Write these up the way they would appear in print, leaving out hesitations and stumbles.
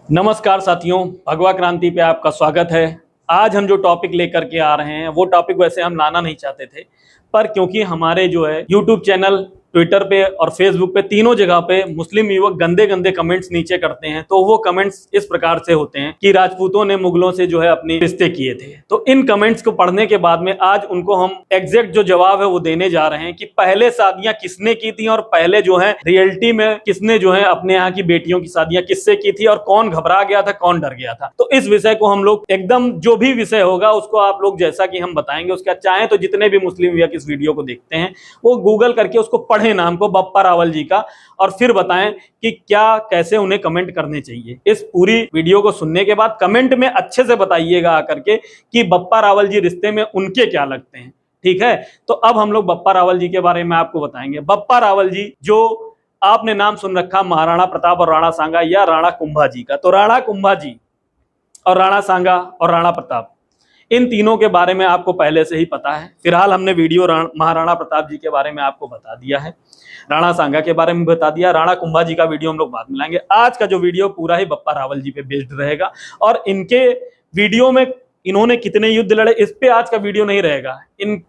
नमस्कार साथियों, भगवा क्रांति पे आपका स्वागत है। आज हम जो टॉपिक लेकर के आ रहे हैं वो टॉपिक वैसे हम लाना नहीं चाहते थे, पर क्योंकि हमारे जो है यूट्यूब चैनल, ट्विटर पे और फेसबुक पे तीनों जगह पे मुस्लिम युवक गंदे गंदे कमेंट्स नीचे करते हैं। तो वो कमेंट्स इस प्रकार से होते हैं कि राजपूतों ने मुगलों से जो है अपने रिश्ते किए थे। तो इन कमेंट्स को पढ़ने के बाद में आज उनको हम एग्जैक्ट जो जवाब है वो देने जा रहे हैं कि पहले शादियां किसने की थी और पहले जो है रियलिटी में किसने जो है अपने यहाँ की बेटियों की शादियां किससे की थी और कौन घबरा गया था, कौन डर गया था। तो इस विषय को हम लोग एकदम जो भी विषय होगा उसको आप लोग जैसा कि हम बताएंगे उसका चाहें तो जितने भी मुस्लिम युवक इस वीडियो को देखते हैं वो गूगल करके उसको पढ़े नाम को बप्पा रावल जी का, और फिर बताएं कि क्या कैसे उन्हें कमेंट करने चाहिए। इस पूरी वीडियो को सुनने के बाद कमेंट में अच्छे से बताइएगा आकर के कि बप्पा रावल जी रिश्ते में उनके क्या लगते हैं। ठीक है, तो अब हम लोग बप्पा रावल जी के बारे में आपको बताएंगे। बप्पा रावल जी, जो आपने नाम सुन रखा महाराणा प्रताप और राणा सांगा या राणा कुंभा जी का, तो राणा कुंभा जी और राणा सांगा और राणा प्रताप, इन तीनों के बारे में आपको पहले से ही पता है। फिलहाल हमने वीडियो महाराणा प्रताप जी के बारे में आपको बता दिया है, राणा सांगा के बारे में बता दिया, राणा कुंभा जी का वीडियो हम लोग बाद में लाएंगे। आज का जो वीडियो पूरा ही बप्पा रावल जी पे बेस्ड रहेगा और इनके वीडियो में इन्होंने कितने युद्ध लड़े इस पे आज का वीडियो नहीं रहेगा।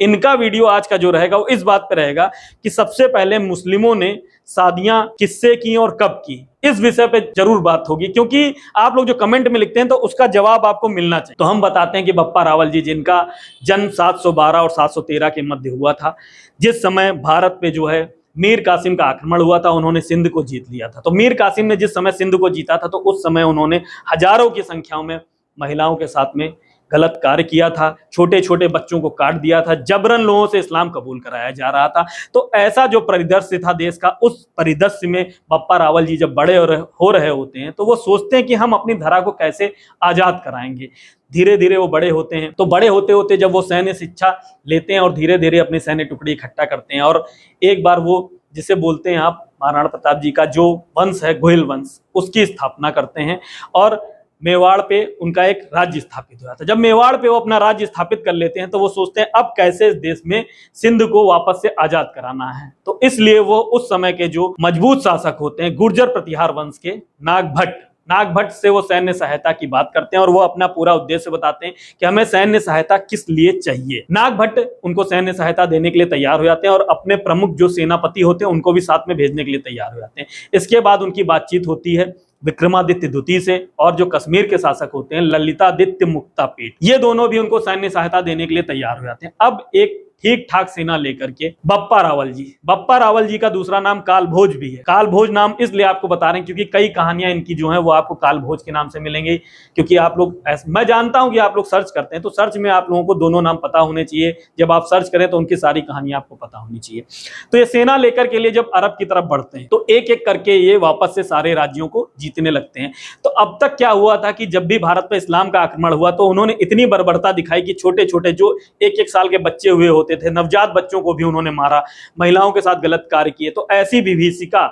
इनका वीडियो आज का जो रहेगा वो इस बात पे रहेगा कि सबसे पहले मुस्लिमों ने शादियां किससे की और कब की, इस विषय पे जरूर बात होगी, क्योंकि आप लोग जो कमेंट में लिखते हैं तो उसका जवाब आपको मिलना चाहिए। तो हम बताते हैं कि बप्पा रावल जी, जिनका जन्म 712 और 713 के मध्य हुआ था, जिस समय भारत पे जो है मीर कासिम का आक्रमण हुआ था, उन्होंने सिंध को जीत लिया था। तो मीर कासिम ने जिस समय सिंध को जीता था तो उस समय उन्होंने हजारों की संख्याओं में महिलाओं के साथ में गलत कार्य किया था, छोटे छोटे बच्चों को काट दिया था, जबरन लोगों से इस्लाम कबूल कराया जा रहा था। तो ऐसा जो परिदृश्य था देश का, उस परिदृश्य में बप्पा रावल जी जब बड़े हो रहे होते हैं तो वो सोचते हैं कि हम अपनी धरा को कैसे आजाद कराएंगे। धीरे धीरे वो बड़े होते हैं, तो बड़े होते होते जब वो सैन्य शिक्षा लेते हैं और धीरे धीरे अपनी सैन्य टुकड़ी इकट्ठा करते हैं, और एक बार वो जिसे बोलते हैं आप महाराणा प्रताप जी का जो वंश है, गोहिल वंश, उसकी स्थापना करते हैं और मेवाड़ पे उनका एक राज्य स्थापित हुआ था। जब मेवाड़ पे वो अपना राज्य स्थापित कर लेते हैं तो वो सोचते हैं अब कैसे इस देश में सिंध को वापस से आजाद कराना है। तो इसलिए वो उस समय के जो मजबूत शासक होते हैं गुर्जर प्रतिहार वंश के नागभट्ट से वो सैन्य सहायता की बात करते हैं और वो अपना पूरा उद्देश्य बताते हैं कि हमें सैन्य सहायता किस लिए चाहिए। नागभट्ट उनको सैन्य सहायता देने के लिए तैयार हो जाते हैं और अपने प्रमुख जो सेनापति होते हैं उनको भी साथ में भेजने के लिए तैयार हो जाते हैं। इसके बाद उनकी बातचीत होती है विक्रमादित्य द्वितीय से, और जो कश्मीर के शासक होते हैं ललितादित्य मुक्तापीठ, ये दोनों भी उनको सैन्य सहायता देने के लिए तैयार हो जाते हैं। अब एक ठीक ठाक सेना लेकर के बप्पा रावल जी का दूसरा नाम कालभोज भी है। कालभोज नाम इसलिए आपको बता रहे हैं क्योंकि कई कहानियां इनकी जो है वो आपको कालभोज के नाम से मिलेंगी। क्योंकि आप लोग, मैं जानता हूं कि आप लोग सर्च करते हैं तो सर्च में आप लोगों को दोनों नाम पता होने चाहिए। जब आप सर्च करें तो उनकी सारी कहानियां आपको पता होनी चाहिए। तो ये सेना लेकर के लिए जब अरब की तरफ बढ़ते हैं तो एक एक करके ये वापस से सारे राज्यों को जीतने लगते हैं। तो अब तक क्या हुआ था कि जब भी भारत पर इस्लाम का आक्रमण हुआ तो उन्होंने इतनी बर्बरता दिखाई कि छोटे छोटे जो एक एक साल के बच्चे हुए होते थे, नवजात बच्चों को भी उन्होंने मारा, महिलाओं के साथ गलत कार्य किए। तो ऐसी विभीषिका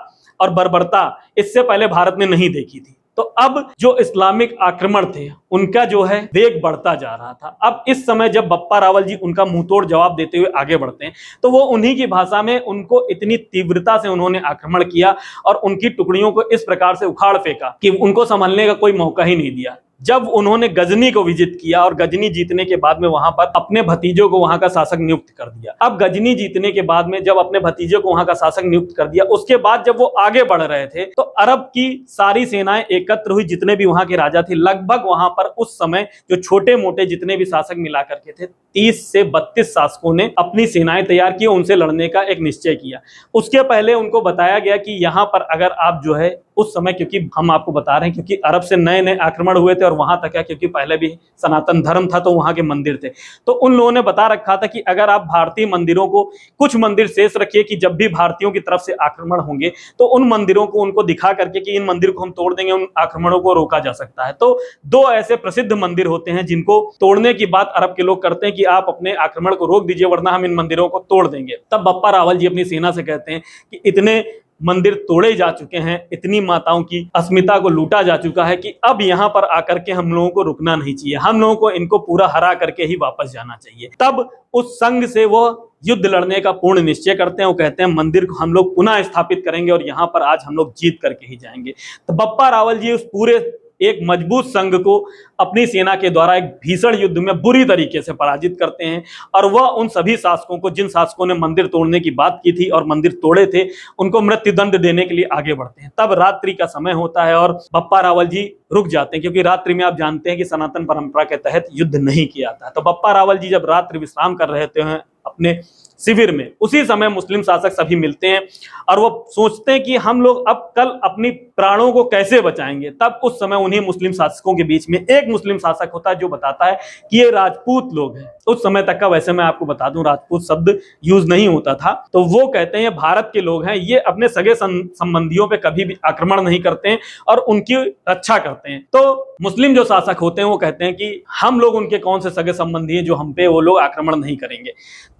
और बर्बरता इससे पहले भारत ने नहीं देखी थी। तो अब जो इस्लामिक आक्रमण थे उनका जो है वेग बढ़ता जा रहा था। अब इस समय जब बप्पा रावल जी उनका मुंहतोड़ जवाब देते हुए आगे बढ़ते हैं तो वो उन्हीं की भाषा में उनको इतनी तीव्रता से उन्होंने आक्रमण किया और उनकी टुकड़ियों को इस प्रकार से उखाड़ फेंका कि उनको संभलने का कोई मौका ही नहीं दिया। जब उन्होंने गजनी को विजिट किया और गजनी जीतने के बाद में वहां पर अपने भतीजों को वहां का शासक नियुक्त कर दिया। अब गजनी जीतने के बाद में जब अपने भतीजे को वहां का शासक नियुक्त कर दिया, उसके बाद जब वो आगे बढ़ रहे थे तो अरब की सारी सेनाएं एकत्र हुई, जितने भी वहां के राजा थे लगभग वहां पर उस समय जो छोटे मोटे जितने भी शासक मिला करके थे 30 से 32 शासकों ने अपनी सेनाएं तैयार की, उनसे लड़ने का एक निश्चय किया। उसके पहले उनको बताया गया कि यहाँ पर अगर आप जो है उस समय, क्योंकि हम आपको बता रहे हैं क्योंकि अरब से नए नए आक्रमण हुए थे और वहां तक है क्योंकि पहले भी सनातन धर्म था तो वहां के मंदिर थे, तो उन लोगों ने बता रखा था कि अगर आप भारतीय मंदिरों को, कुछ मंदिर शेष रखिए कि जब भी भारतीयों की तरफ से आक्रमण होंगे तो उन मंदिरों को उनको दिखा करके कि इन मंदिर को हम तोड़ देंगे, उन आक्रमणों को रोका जा सकता है। तो दो ऐसे प्रसिद्ध मंदिर होते हैं जिनको तोड़ने की बात अरब के लोग करते हैं कि आप अपने आक्रमण को रोक दीजिए वरना हम इन मंदिरों को तोड़ देंगे। तब बप्पा रावल जी अपनी सेना से कहते हैं कि इतने मंदिर तोड़े जा चुके हैं, इतनी माताओं की अस्मिता को लूटा जा चुका है कि अब यहाँ पर आकर के हम लोगों को रुकना नहीं चाहिए, हम लोगों को इनको पूरा हरा करके ही वापस जाना चाहिए। तब उस संघ से वो युद्ध लड़ने का पूर्ण निश्चय करते हैं। वो कहते हैं मंदिर को हम लोग पुनः स्थापित करेंगे और यहाँ पर आज हम लोग जीत करके ही जाएंगे। तो बप्पा रावल जी उस पूरे एक मजबूत संघ को अपनी सेना के द्वारा एक भीषण युद्ध में बुरी तरीके से पराजित करते हैं। और वह उन सभी शासकों को, जिन शासकों ने मंदिर तोड़ने की बात की थी और मंदिर तोड़े थे, उनको मृत्युदंड देने के लिए आगे बढ़ते हैं। तब रात्रि का समय होता है और बप्पा रावल जी रुक जाते हैं, क्योंकि रात्रि में आप जानते हैं कि सनातन परंपरा के तहत युद्ध नहीं किया जाता। तो बप्पा रावल जी जब रात्रि विश्राम कर रहे थे अपने शिविर में, उसी समय मुस्लिम शासक सभी मिलते हैं और वो सोचते हैं कि हम लोग अब कल अपनी प्राणों को कैसे बचाएंगे। तब उस समय उन्हीं मुस्लिम शासकों के बीच में एक मुस्लिम शासक होता है जो बताता है कि ये राजपूत लोग हैं। उस समय तक का, वैसे मैं आपको बता दूं, राजपूत शब्द यूज नहीं होता था। तो वो कहते हैं ये भारत के लोग हैं, ये अपने सगे संबंधियों पे कभी भी आक्रमण नहीं करते हैं और उनकी रक्षा करते हैं। तो मुस्लिम जो शासक होते हैं वो कहते हैं कि हम लोग उनके कौन से सगे संबंधी हैं जो हम पे वो लोग आक्रमण नहीं करेंगे।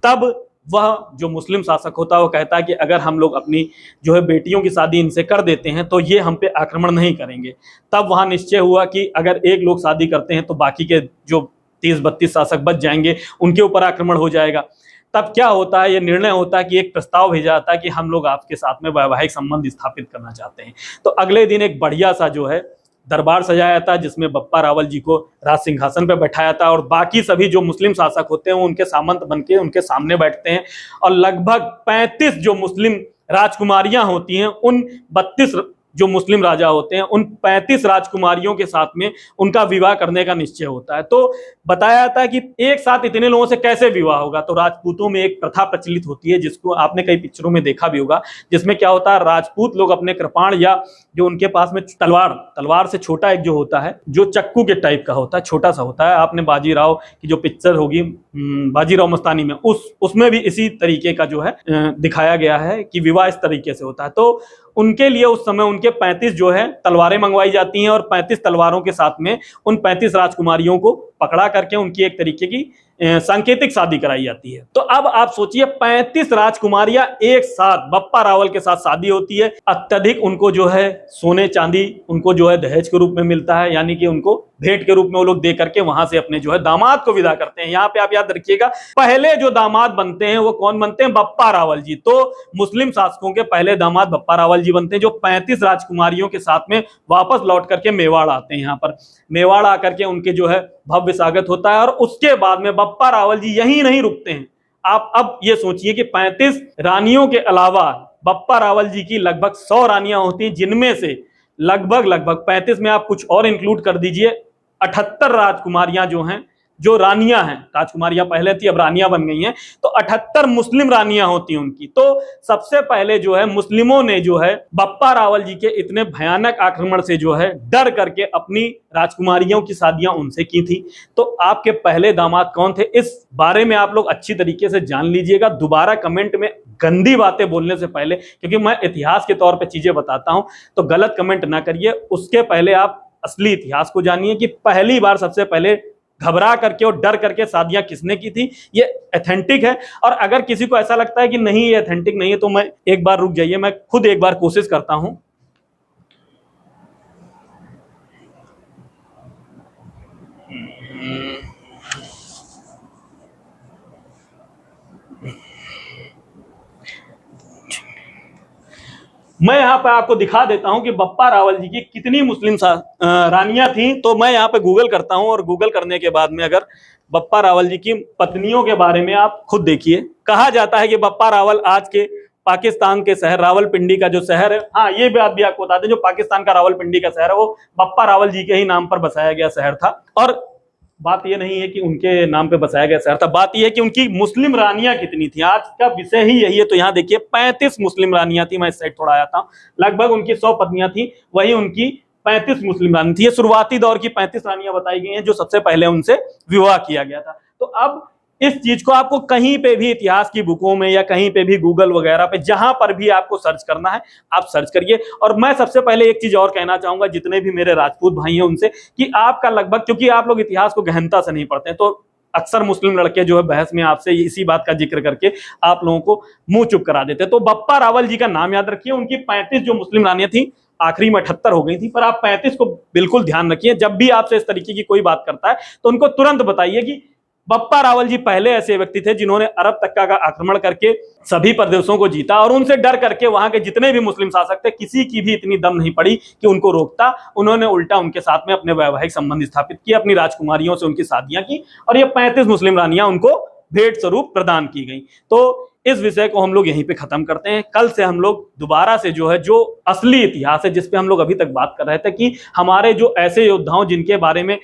तब वह जो मुस्लिम शासक होता है वो कहता है कि अगर हम लोग अपनी जो है बेटियों की शादी इनसे कर देते हैं तो ये हम पे आक्रमण नहीं करेंगे। तब वहां निश्चय हुआ कि अगर एक लोग शादी करते हैं तो बाकी के जो 30-32 शासक बच जाएंगे, उनके ऊपर आक्रमण हो जाएगा। तब क्या होता है, ये निर्णय होता है कि एक प्रस्ताव भेजा जाता है कि हम लोग आपके साथ में वैवाहिक संबंध स्थापित करना चाहते हैं। तो अगले दिन एक बढ़िया सा जो है दरबार सजाया था, जिसमें बप्पा रावल जी को राज सिंहासन पर बैठाया था और बाकी सभी जो मुस्लिम शासक होते हैं वो उनके सामंत बनके उनके सामने बैठते हैं। और लगभग 35 जो मुस्लिम राजकुमारियां होती हैं, उन 32 जो मुस्लिम राजा होते हैं, उन 35 राजकुमारियों के साथ में उनका विवाह करने का निश्चय होता है। तो बताया जाता है कि एक साथ इतने लोगों से कैसे विवाह होगा। तो राजपूतों में एक प्रथा प्रचलित होती है, जिसको आपने कई पिक्चरों में देखा भी होगा, जिसमें क्या होता है, राजपूत लोग अपने कृपाण या जो उनके पास में तलवार से छोटा एक जो होता है, जो चक्कू के टाइप का होता है, छोटा सा होता है। आपने बाजीराव की जो पिक्चर होगी बाजीराव मस्तानी में, उसमें भी इसी तरीके का जो है दिखाया गया है कि विवाह इस तरीके से होता है। तो उनके लिए उस समय उनके 35 जो है तलवारें मंगवाई जाती हैं और 35 तलवारों के साथ में उन 35 राजकुमारियों को पकड़ा करके उनकी एक तरीके की सांकेतिक शादी कराई जाती है। तो अब आप सोचिए 35 राजकुमारियां एक साथ बप्पा रावल के साथ शादी होती है। अत्यधिक उनको जो है सोने चांदी उनको जो है दहेज के रूप में मिलता है, यानी कि उनको भेंट के रूप में वो लोग दे करके वहां से अपने जो है दामाद को विदा करते हैं। यहाँ पे आप याद रखिएगा, पहले जो दामाद बनते हैं वो कौन बनते हैं, बप्पा रावल जी। तो मुस्लिम शासकों के पहले दामाद बप्पा रावल जी बनते हैं, जो 35 राजकुमारियों के साथ में वापस लौट करके मेवाड़ आते हैं। यहाँ पर मेवाड़ आकर के उनके जो है भव्य स्वागत होता है और उसके बाद में बप्पा रावल जी यहीं नहीं रुकते हैं। आप अब ये सोचिए कि 35 रानियों के अलावा बप्पा रावल जी की लगभग 100 रानियां होती हैं, जिनमें से लगभग 35 में आप कुछ और इंक्लूड कर दीजिए, 78 राजकुमारियां जो हैं, जो रानियां हैं, राजकुमारियां पहले थी अब रानियां बन गई हैं, तो 78 मुस्लिम रानियां होती हैं उनकी। तो सबसे पहले जो है मुस्लिमों ने जो है बप्पा रावल जी के इतने भयानक आक्रमण से जो है डर करके अपनी राजकुमारियों की शादियां उनसे की थी। तो आपके पहले दामाद कौन थे, इस बारे में आप लोग अच्छी तरीके से जान लीजिएगा। दोबारा कमेंट में गंदी बातें बोलने से पहले, क्योंकि मैं इतिहास के तौर पर चीजें बताता हूं, तो गलत कमेंट ना करिए। उसके पहले आप असली इतिहास को जानिए कि पहली बार सबसे पहले घबरा करके और डर करके शादियां किसने की थी, ये ऑथेंटिक है। और अगर किसी को ऐसा लगता है कि नहीं ये ऑथेंटिक नहीं है, तो मैं एक बार रुक जाइए, मैं खुद एक बार कोशिश करता हूं। मैं यहाँ पे आपको दिखा देता हूं कि बप्पा रावल जी की कितनी मुस्लिम रानियां थी। तो मैं यहाँ पे गूगल करता हूं और गूगल करने के बाद में अगर बप्पा रावल जी की पत्नियों के बारे में आप खुद देखिए। कहा जाता है कि बप्पा रावल आज के पाकिस्तान के शहर रावलपिंडी का जो शहर है, हाँ ये बात भी आपको बता दें, जो पाकिस्तान का रावलपिंडी का शहर है वो बप्पा रावल जी के ही नाम पर बसाया गया शहर था। और बात ये नहीं है कि उनके नाम पे बसाया गया शहर था, बात ये है कि उनकी मुस्लिम रानियां कितनी थी। आज का विषय ही यही है। तो यहाँ देखिए 35 मुस्लिम रानियां थी, मैं इस साइड थोड़ा आया था, लगभग उनकी 100 पत्नियां थी, वही उनकी 35 मुस्लिम रानी थी। ये शुरुआती दौर की 35 रानियां बताई गई हैं जो सबसे पहले उनसे विवाह किया गया था। तो अब इस चीज को आपको कहीं पे भी इतिहास की बुकों में या कहीं पे भी गूगल वगैरह पे जहां पर भी आपको सर्च करना है आप सर्च करिए। और मैं सबसे पहले एक चीज और कहना चाहूंगा जितने भी मेरे राजपूत भाई हैं उनसे, कि आपका लगभग, क्योंकि आप लोग इतिहास को गहनता से नहीं पढ़ते हैं, तो अक्सर मुस्लिम लड़के जो है बहस में आपसे इसी बात का जिक्र करके आप लोगों को मुंह चुप करा देते हैं। तो बप्पा रावल जी का नाम याद रखिए। उनकी 35 जो मुस्लिम रानियां थी, आखिरी में 78 हो गई थी, पर आप 35 को बिल्कुल ध्यान रखिए। जब भी आपसे इस तरीके की कोई बात करता है तो उनको तुरंत बताइए कि बप्पा रावल जी पहले ऐसे व्यक्ति थे जिन्होंने अरब तक्का का आक्रमण करके सभी प्रदेशों को जीता, और उनसे डर करके वहां के जितने भी मुस्लिम शासक थे किसी की भी इतनी दम नहीं पड़ी कि उनको रोकता। उन्होंने उल्टा उनके साथ में अपने वैवाहिक संबंध स्थापित किए, अपनी राजकुमारियों से उनकी शादियां की, और ये 35 मुस्लिम रानियां उनको भेंट स्वरूप प्रदान की गई। तो इस विषय को हम लोग यहीं पे खत्म करते हैं। कल से हम लोग दोबारा से जो है, जो असली इतिहास है जिस पे हम लोग अभी तक बात कर रहे थे कि हमारे जो ऐसे योद्धाओं जिनके बारे में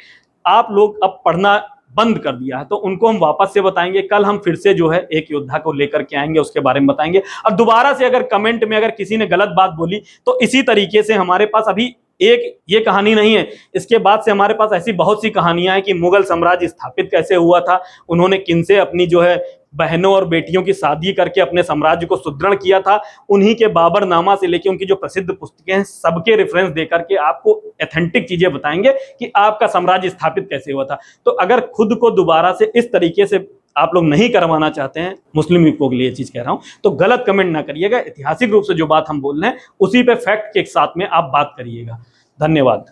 आप लोग अब पढ़ना बंद कर दिया है, तो उनको हम वापस से बताएंगे। कल हम फिर से जो है एक योद्धा को लेकर के आएंगे, उसके बारे में बताएंगे। और दोबारा से अगर कमेंट में अगर किसी ने गलत बात बोली तो इसी तरीके से हमारे पास अभी एक ये कहानी नहीं है, इसके बाद से हमारे पास ऐसी बहुत सी कहानियां हैं कि मुगल साम्राज्य स्थापित कैसे हुआ था, उन्होंने किनसे अपनी जो है बहनों और बेटियों की शादी करके अपने साम्राज्य को सुदृढ़ किया था। उन्हीं के बाबरनामा से लेके उनकी जो प्रसिद्ध पुस्तकें हैं सबके रेफरेंस देकर के आपको ऑथेंटिक चीजें बताएंगे कि आपका साम्राज्य स्थापित कैसे हुआ था। तो अगर खुद को दोबारा से इस तरीके से आप लोग नहीं करवाना चाहते हैं, मुस्लिम युवकों के लिए ये चीज कह रहा हूं, तो गलत कमेंट ना करिएगा। ऐतिहासिक रूप से जो बात हम बोल रहे हैं उसी पे फैक्ट के साथ में आप बात करिएगा। धन्यवाद।